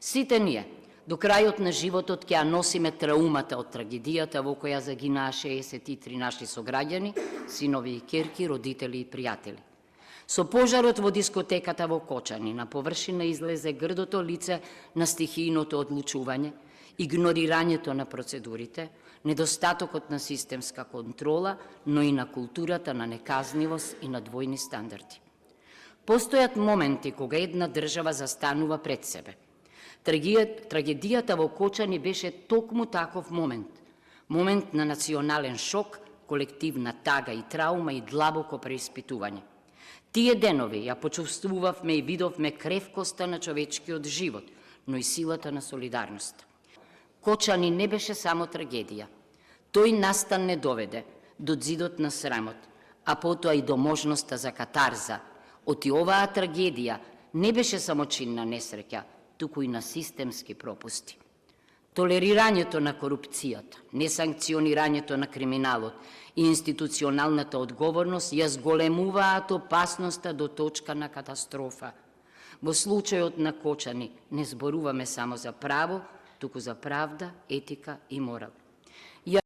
Сите ние, до крајот на животот ќе ја носиме траумата од трагедијата во која загинаа 63 наши сограѓани, синови и ќерки, родители и пријатели. Со пожарот во дискотеката во Кочани на површина излезе грдото лице на стихијното одлучување, игнорирањето на процедурите, недостатокот на системска контрола, но и на културата на неказнивост и на двојни стандарди. Постојат моменти кога една држава застанува пред себе. Трагедијата во Кочани беше токму таков момент. Момент на национален шок, колективна тага и траума и длабоко преиспитување. Тие денови ја почувствувавме и видовме кревкоста на човечкиот живот, но и силата на солидарност. Кочани не беше само трагедија. Тој настан не доведе до зидот на срамот, а потоа и до можноста за катарза. Оти оваа трагедија не беше само чин на несреќа, туку и на системски пропусти. Толерирањето на корупцијата, несанкционирањето на криминалот и институционалната одговорност ја зголемуваат опасноста до точка на катастрофа. Во случајот на Кочани не зборуваме само за право, туку за правда, етика и морал. Ја